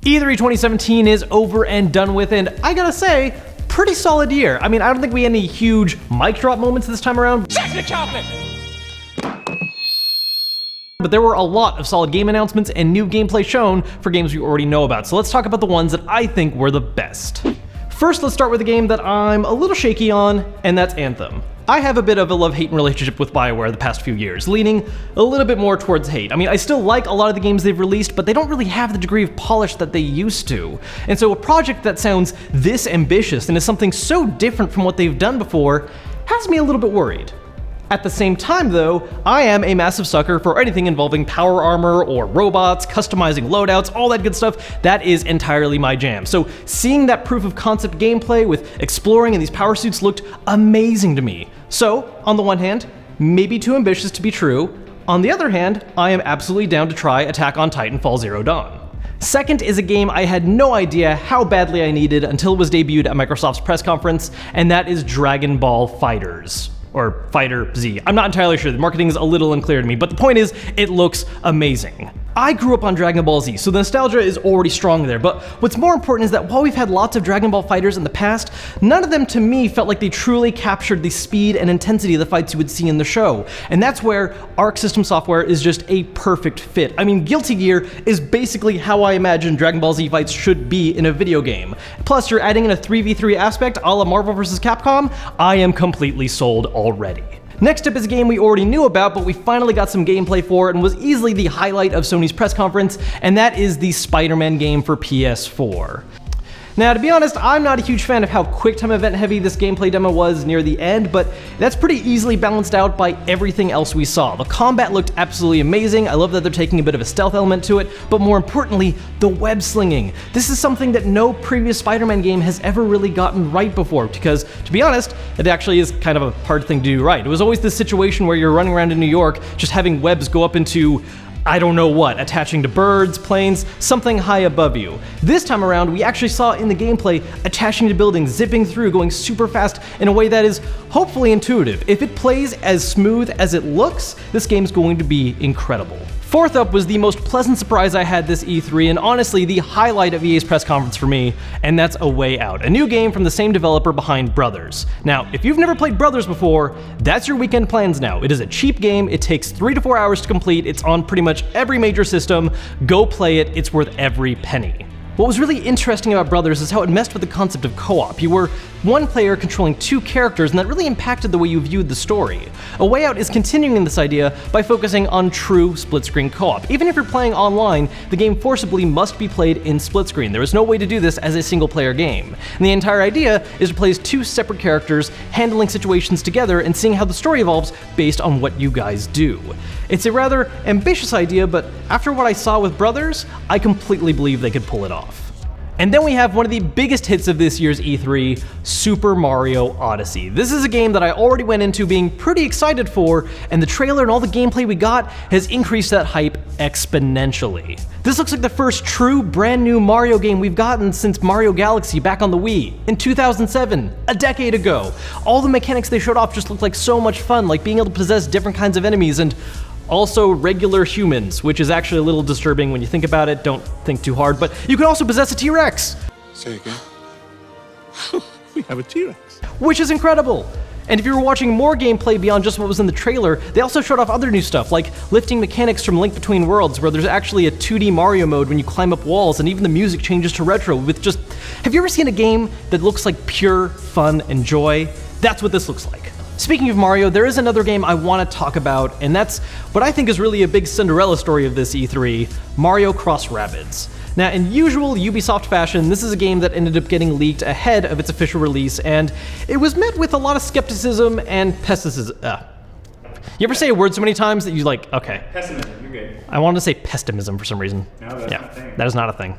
E3 2017 is over and done with, and I gotta say, pretty solid year. I mean, I don't think we had any huge mic drop moments this time around. Check the chocolate! But there were a lot of solid game announcements and new gameplay shown for games we already know about, so let's talk about the ones that I think were the best. First, let's start with a game that I'm a little shaky on, and that's Anthem. I have a bit of a love-hate relationship with BioWare the past few years, leaning a little bit more towards hate. I mean, I still like a lot of the games they've released, but they don't really have the degree of polish that they used to. And so a project that sounds this ambitious and is something so different from what they've done before has me a little bit worried. At the same time though, I am a massive sucker for anything involving power armor or robots, customizing loadouts, all that good stuff. That is entirely my jam. So seeing that proof of concept gameplay with exploring in these power suits looked amazing to me. So, on the one hand, maybe too ambitious to be true. On the other hand, I am absolutely down to try Attack on Titanfall Zero Dawn. Second is a game I had no idea how badly I needed until it was debuted at Microsoft's press conference, and that is Dragon Ball FighterZ. Or FighterZ. I'm not entirely sure, the marketing is a little unclear to me, but the point is, it looks amazing. I grew up on Dragon Ball Z, so the nostalgia is already strong there, but what's more important is that while we've had lots of Dragon Ball fighters in the past, none of them to me felt like they truly captured the speed and intensity of the fights you would see in the show. And that's where Arc System Software is just a perfect fit. I mean, Guilty Gear is basically how I imagine Dragon Ball Z fights should be in a video game. Plus, you're adding in a 3v3 aspect a la Marvel vs. Capcom. I am completely sold already. Next up is a game we already knew about, but we finally got some gameplay for and was easily the highlight of Sony's press conference, and that is the Spider-Man game for PS4. Now, to be honest, I'm not a huge fan of how quick-time event heavy this gameplay demo was near the end, but that's pretty easily balanced out by everything else we saw. The combat looked absolutely amazing. I love that they're taking a bit of a stealth element to it, but more importantly, the web slinging. This is something that no previous Spider-Man game has ever really gotten right before, because, to be honest, it actually is kind of a hard thing to do right. It was always this situation where you're running around in New York, just having webs go up into I don't know what, attaching to birds, planes, something high above you. This time around, we actually saw in the gameplay attaching to buildings, zipping through, going super fast in a way that is hopefully intuitive. If it plays as smooth as it looks, this game's going to be incredible. Fourth up was the most pleasant surprise I had this E3, and honestly the highlight of EA's press conference for me, and that's A Way Out, a new game from the same developer behind Brothers. Now, if you've never played Brothers before, that's your weekend plans now. It is a cheap game, it takes 3 to 4 hours to complete, it's on pretty much every major system. Go play it, it's worth every penny. What was really interesting about Brothers is how it messed with the concept of co-op. You were one player controlling 2 characters, and that really impacted the way you viewed the story. A Way Out is continuing this idea by focusing on true split-screen co-op. Even if you're playing online, the game forcibly must be played in split-screen. There is no way to do this as a single-player game. And the entire idea is to play as 2 separate characters, handling situations together and seeing how the story evolves based on what you guys do. It's a rather ambitious idea, but after what I saw with Brothers, I completely believe they could pull it off. And then we have one of the biggest hits of this year's E3, Super Mario Odyssey. This is a game that I already went into being pretty excited for, and the trailer and all the gameplay we got has increased that hype exponentially. This looks like the first true brand new Mario game we've gotten since Mario Galaxy back on the Wii in 2007, a decade ago. All the mechanics they showed off just looked like so much fun, like being able to possess different kinds of enemies and also regular humans, which is actually a little disturbing when you think about it. Don't think too hard, but you can also possess a T-Rex. Say again? We have a T-Rex. Which is incredible. And if you were watching more gameplay beyond just what was in the trailer, they also showed off other new stuff, like lifting mechanics from Link Between Worlds, where there's actually a 2D Mario mode when you climb up walls, and even the music changes to retro with just... Have you ever seen a game that looks like pure fun and joy? That's what this looks like. Speaking of Mario, there is another game I want to talk about, and that's what I think is really a big Cinderella story of this E3, Mario Cross Rabbids. Now, in usual Ubisoft fashion, this is a game that ended up getting leaked ahead of its official release, and it was met with a lot of skepticism and pessimism. You ever say a word so many times that you like, okay. Pessimism, you're good. I wanted to say pessimism for some reason. No, that's not a thing. That is not a thing.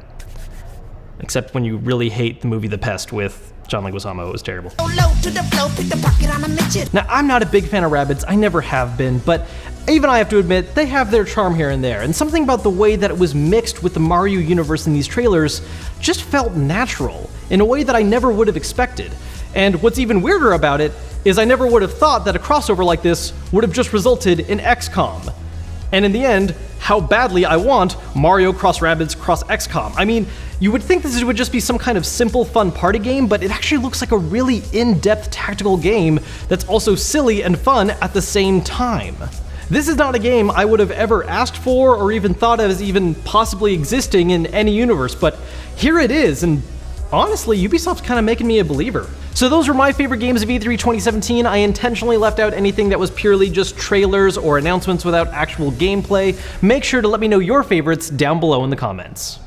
Except when you really hate the movie The Pest with John Leguizamo, it was terrible. Now, I'm not a big fan of Rabbids, I never have been, but even I have to admit, they have their charm here and there, and something about the way that it was mixed with the Mario universe in these trailers just felt natural, in a way that I never would have expected. And what's even weirder about it is I never would have thought that a crossover like this would have just resulted in XCOM. And in the end, how badly I want Mario x Rabbids x XCOM. I mean, you would think this would just be some kind of simple, fun party game, but it actually looks like a really in-depth tactical game that's also silly and fun at the same time. This is not a game I would have ever asked for or even thought of as even possibly existing in any universe, but here it is, and honestly, Ubisoft's kind of making me a believer. So those were my favorite games of E3 2017. I intentionally left out anything that was purely just trailers or announcements without actual gameplay. Make sure to let me know your favorites down below in the comments.